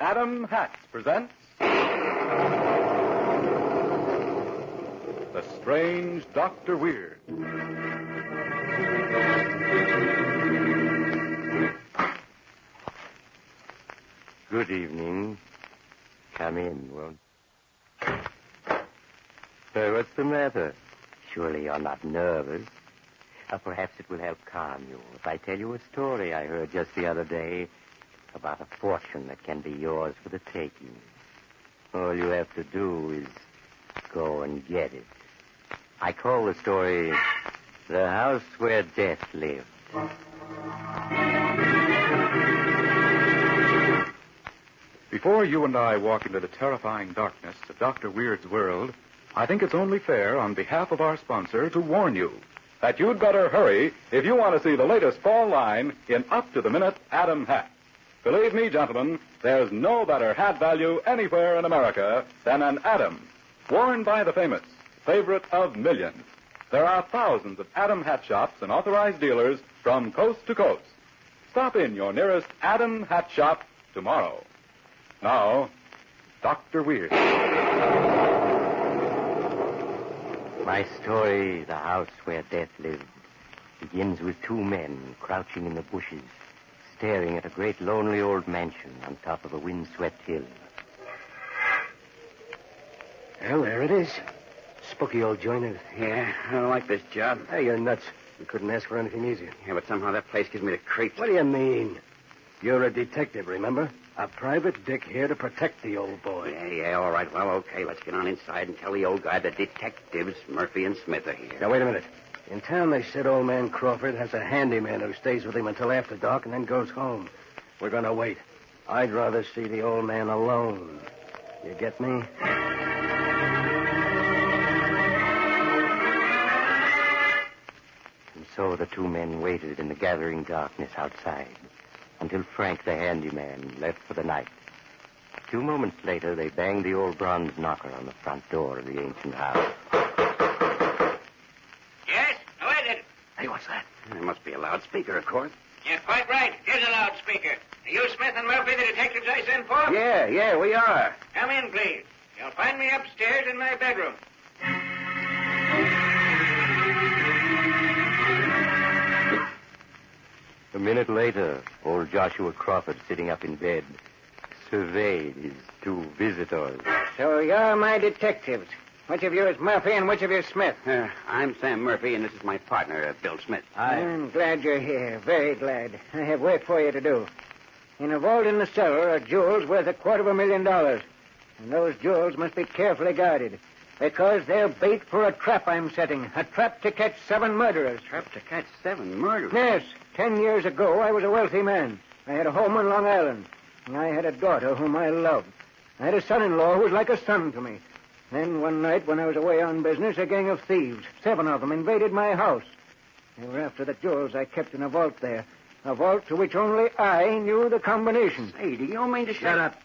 Adam Hatch presents The Strange Dr. Weird. Good evening. Come in, won't you? What's the matter? Surely you're not nervous. Or perhaps it will help calm you if I tell you a story I heard just the other day about a fortune that can be yours for the taking. All you have to do is go and get it. I call the story The House Where Death Lived. Before you and I walk into the terrifying darkness of Dr. Weird's world, I think it's only fair on behalf of our sponsor to warn you that you'd better hurry if you want to see the latest fall line in up-to-the-minute Adam hats. Believe me, gentlemen, there's no better hat value anywhere in America than an Adam, worn by the famous, favorite of millions. There are thousands of Adam hat shops and authorized dealers from coast to coast. Stop in your nearest Adam hat shop tomorrow. Now, Dr. Weird. My story, The House Where Death Lived, begins with two men crouching in the bushes, staring at a great lonely old mansion on top of a windswept hill. Well, there it is. Spooky old joint. Yeah, I don't like this job. Hey, you're nuts. We couldn't ask for anything easier. Yeah, but somehow that place gives me the creeps. What do you mean? You're a detective, remember? A private dick here to protect the old boy. Yeah, all right. Well, okay, let's get on inside and tell the old guy the detectives, Murphy and Smith, are here. Now, wait a minute. In town, they said old man Crawford has a handyman who stays with him until after dark and then goes home. We're going to wait. I'd rather see the old man alone. You get me? And so the two men waited in the gathering darkness outside until Frank, the handyman, left for the night. A few moments later, they banged the old bronze knocker on the front door of the ancient house. Yes? Who is it? Hey, what's that? It must be a loudspeaker, of course. You're quite right. Here's a loudspeaker. Are you Smith and Murphy, the detectives I sent for? Yeah, we are. Come in, please. You'll find me upstairs in my bedroom. A minute later, old Joshua Crawford, sitting up in bed, surveyed his two visitors. So you're my detectives. Which of you is Murphy and which of you is Smith? I'm Sam Murphy, and this is my partner, Bill Smith. I'm glad you're here. Very glad. I have work for you to do. In a vault in the cellar are jewels worth $250,000. And those jewels must be carefully guarded. Because they're bait for a trap I'm setting. A trap to catch 7 murderers. Trap to catch 7 murderers? Yes. 10 years ago, I was a wealthy man. I had a home on Long Island. And I had a daughter whom I loved. I had a son-in-law who was like a son to me. Then one night, when I was away on business, a gang of thieves, 7 of them, invaded my house. They were after the jewels I kept in a vault there. A vault to which only I knew the combination. Hey, do you mean to say... Shut up.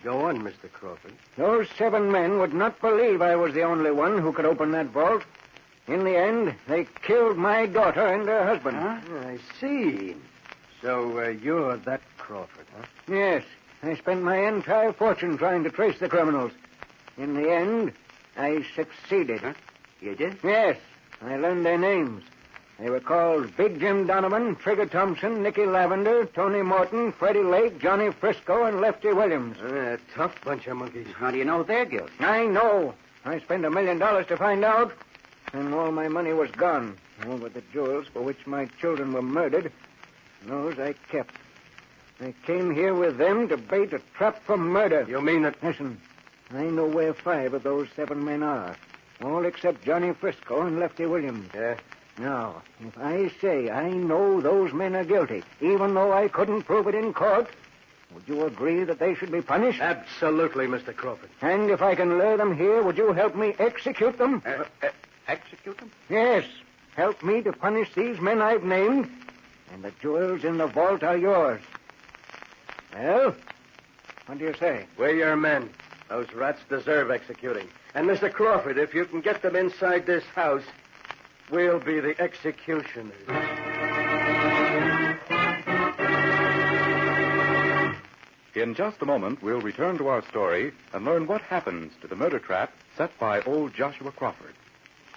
Go on, Mr. Crawford. Those 7 men would not believe I was the only one who could open that vault. In the end, they killed my daughter and her husband. Huh? I see. So you're that Crawford, huh? Yes. I spent my entire fortune trying to trace the criminals. In the end, I succeeded. Huh? You did? Yes. I learned their names. They were called Big Jim Donovan, Trigger Thompson, Nicky Lavender, Tony Morton, Freddie Lake, Johnny Frisco, and Lefty Williams. Tough bunch of monkeys. How do you know they're guilty? I know. I spent $1 million to find out, and all my money was gone. All but the jewels for which my children were murdered, those I kept. I came here with them to bait a trap for murder. You mean that... Listen, I know where 5 of those 7 men are. All except Johnny Frisco and Lefty Williams. Yeah? Now, if I say I know those men are guilty, even though I couldn't prove it in court, would you agree that they should be punished? Absolutely, Mr. Crawford. And if I can lure them here, would you help me execute them? Execute them? Yes. Help me to punish these men I've named, and the jewels in the vault are yours. Well, what do you say? We're your men. Those rats deserve executing. And, Mr. Crawford, if you can get them inside this house, we'll be the executioners. In just a moment, we'll return to our story and learn what happens to the murder trap set by old Joshua Crawford.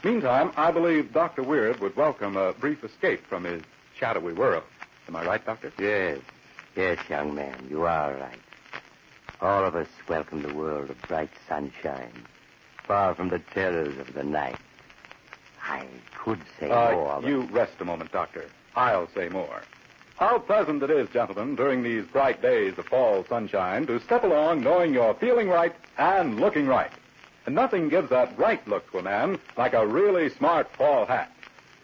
Meantime, I believe Dr. Weird would welcome a brief escape from his shadowy world. Am I right, Doctor? Yes. Yes, young man, you are right. All of us welcome the world of bright sunshine, far from the terrors of the night. I could say more, but... You rest a moment, Doctor. I'll say more. How pleasant it is, gentlemen, during these bright days of fall sunshine to step along knowing you're feeling right and looking right. And nothing gives that right look to a man like a really smart fall hat.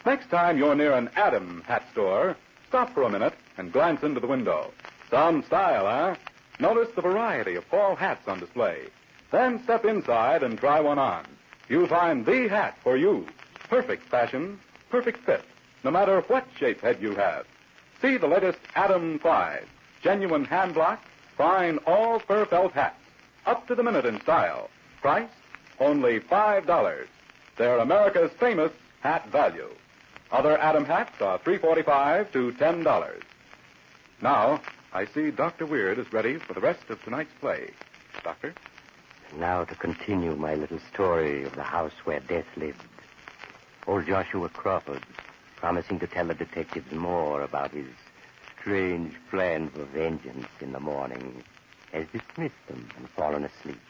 Next time you're near an Adam hat store, stop for a minute and glance into the window. Some style, huh? Notice the variety of fall hats on display. Then step inside and try one on. You'll find the hat for you. Perfect fashion, perfect fit, no matter what shape head you have. See the latest Adam 5, genuine hand block, fine all fur felt hats. Up to the minute in style. Price, only $5. They're America's famous hat value. Other Adam hats are $3.45 to $10. Now, I see Dr. Weird is ready for the rest of tonight's play. Doctor? Now to continue my little story of the house where death lived. Old Joshua Crawford, promising to tell the detectives more about his strange plan for vengeance in the morning, has dismissed them and fallen asleep.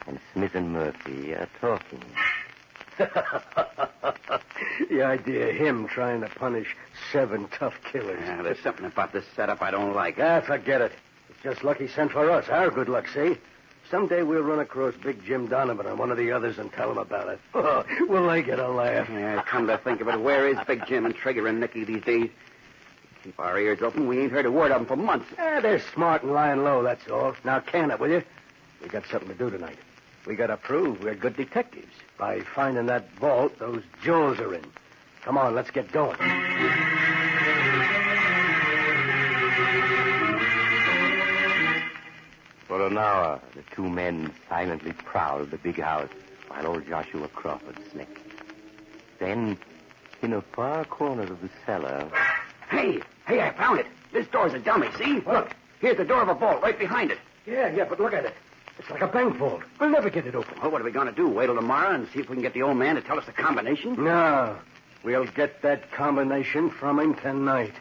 And Smith and Murphy are talking. The idea of him trying to punish 7 tough killers. Yeah, there's something about this setup I don't like. Forget it. It's just lucky sent for us. Our good luck, see? Someday we'll run across Big Jim Donovan or one of the others and tell him about it. Will they get a laugh? Yeah, come to think of it, where is Big Jim and Trigger and Nicky these days? Keep our ears open. We ain't heard a word of them for months. They're smart and lying low, that's all. Now, can it, will you? We got something to do tonight. We got to prove we're good detectives by finding that vault those jewels are in. Come on, let's get going. For an hour, the two men silently prowled the big house while old Joshua Crawford slept. Then, in a far corner of the cellar... Hey, I found it. This door's a dummy, see? Look, here's the door of a vault right behind it. Yeah, but look at it. It's like a bank vault. We'll never get it open. Well, what are we going to do? Wait till tomorrow and see if we can get the old man to tell us the combination? No. We'll get that combination from him tonight.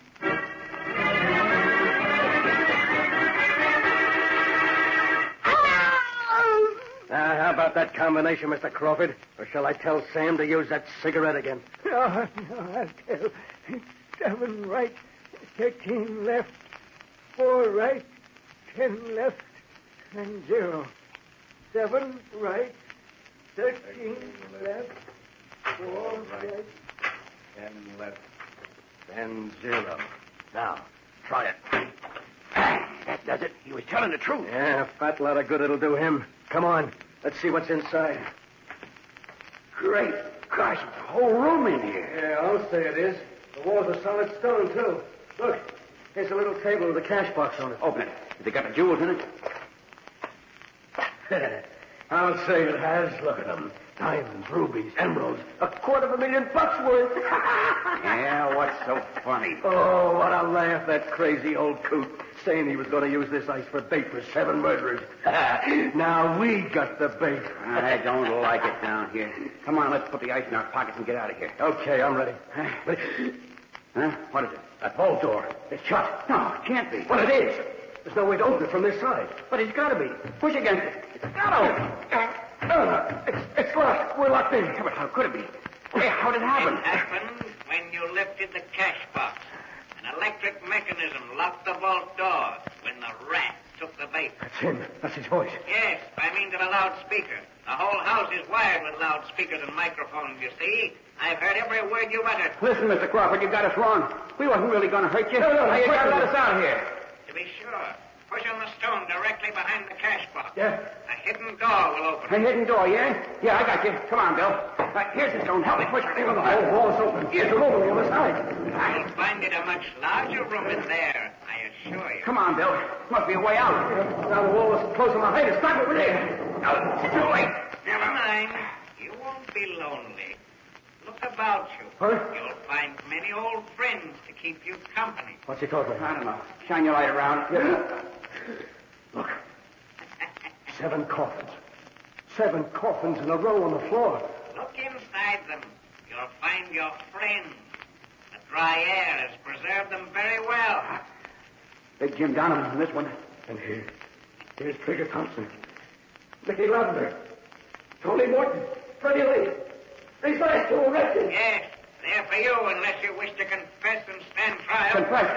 How about that combination, Mr. Crawford? Or shall I tell Sam to use that cigarette again? No, I'll tell. 7 right, 13 left, 4 right, 10 left, and 0. 7 right, 13 left, 4 right, 10 left, and 0. Now, try it. That does it. He was telling the truth. Yeah, a fat lot of good it'll do him. Come on, let's see what's inside. Great gosh, it's a whole room in here. Yeah, I'll say it is. The walls are solid stone, too. Look, here's a little table with a cash box on it. Open it. Has it got the jewels in it? I'll say it has. Look at them. Diamonds, rubies, emeralds. $250,000 worth. Yeah, what's so funny? Oh, what a laugh, that crazy old coot, saying he was going to use this ice for bait for 7 murderers. Now we got the bait. I don't like it down here. Come on, let's put the ice in our pockets and get out of here. Okay, I'm ready. Huh? What is it? That vault door. It's shut. No, it can't be. Well, it is. There's no way to open it from this side. But it's got to be. Push against it. It's got to open. No. It's locked. We're locked in. Yeah, but how could it be? Hey, how did it happen? It happened when you lifted the cash box. An electric mechanism locked the vault door when the rat took the bait. That's him. That's his voice. Yes, by means of a loudspeaker. The whole house is wired with loudspeakers and microphones, you see. I've heard every word you've uttered. Listen, Mr. Crawford, you got us wrong. We wasn't really going to hurt you. No, Now you got to let us out of here. To be sure, push on the stone directly behind the cash box. Yeah. A hidden door will open. A hidden door, yeah? Yeah, I got you. Come on, Bill. Here's the stone. Help me push it. The whole wall's open. Here's a room on the other side. I'll find it a much larger room in there, I assure you. Come on, Bill. Must be a way out. Now the wall is closing behind us. Stop it, will you? No, it's too late. Never mind. You won't be lonely. Look about you. Huh? You'll find many old friends to keep you company. What's he talking I about? don't know. Shine your light around. 7 coffins. 7 coffins in a row on the floor. Look inside them. You'll find your friends. The dry air has preserved them very well. Big Jim Donovan on this one. And here's Trigger Thompson. Mickey Lavender. Tony Morton. Freddie Lee. These last 2 arrested. Yes, they're for you unless you wish to confess and stand trial. Confess?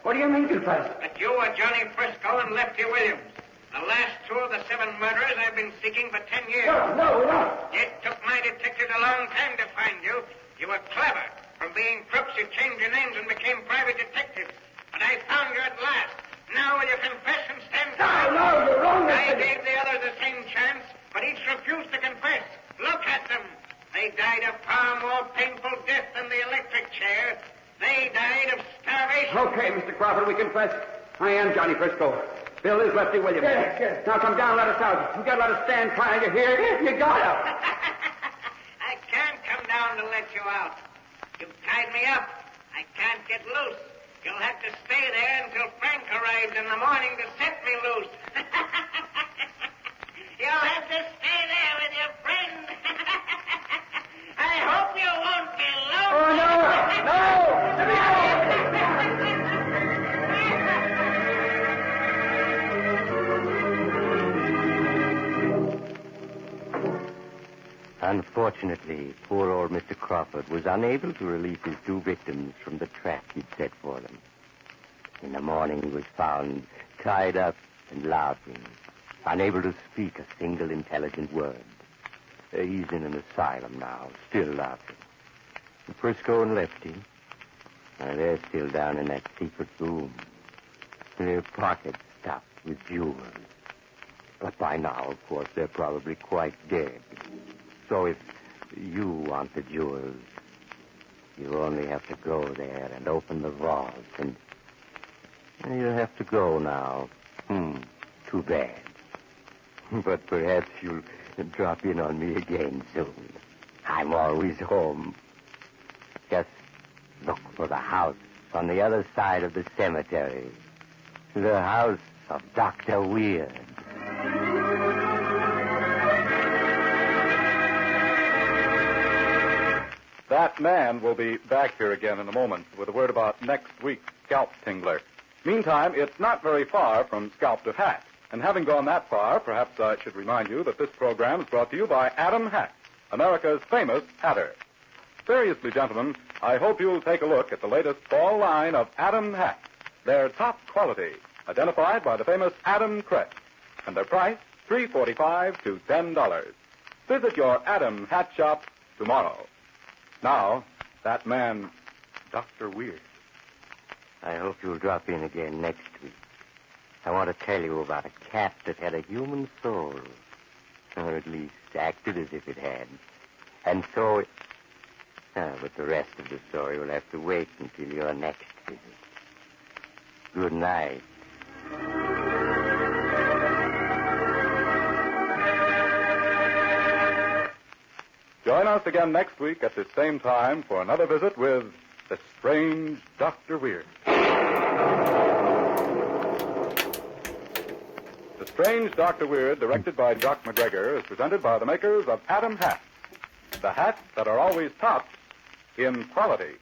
What do you mean, confess? That you were Johnny Frisco and Lefty Williams. The last 2 of the 7 murderers I've been seeking for 10 years. No, we're not. It took my detectives a long time to find you. You were clever. From being crooks, you changed your names and became private detectives. But I found you at last. Now will you confess and stand trial? No, you're wrong. I gave the others the same chance, but each refused to confess. Look at them. They died a far more painful death than the electric chair. They died of starvation. Okay, Mr. Crawford, we confess. I am Johnny Frisco. Bill is Lefty Williams. Yes. Now come down, let us out. You gotta let us stand trial. You hear? You gotta. I can't come down to let you out. You've tied me up. I can't get loose. You'll have to stay there until Frank arrives in the morning to set me loose. You'll have to stay there with your friend. I hope you won't be lonely. Oh, no. Let me out. Unfortunately, poor old Mr. Crawford was unable to release his 2 victims from the trap he'd set for them. In the morning, he was found tied up and laughing, unable to speak a single intelligent word. He's in an asylum now, still laughing. And Frisco and Lefty, they're still down in that secret room. Their pockets stuffed with jewels. But by now, of course, they're probably quite dead. So if you want the jewels, you only have to go there and open the vault, and you'll have to go now. Too bad. But perhaps you'll drop in on me again soon. I'm always home. Just look for the house on the other side of the cemetery. The house of Dr. Weird. That man will be back here again in a moment with a word about next week's Scalp Tingler. Meantime, it's not very far from scalp to hat. And having gone that far, perhaps I should remind you that this program is brought to you by Adam Hat, America's famous hatter. Seriously, gentlemen, I hope you'll take a look at the latest fall line of Adam hats. They're top quality, identified by the famous Adam crest, and their price, $3.45 to $10. Visit your Adam hat shop tomorrow. Now, that man, Dr. Weird. I hope you'll drop in again next week. I want to tell you about a cat that had a human soul. Or at least acted as if it had. And so it... but the rest of the story will have to wait until your next visit. Good night. Join us again next week at this same time for another visit with the strange Dr. Weird. The Strange Dr. Weird, directed by Jock McGregor, is presented by the makers of Adam Hats. The hats that are always topped in quality.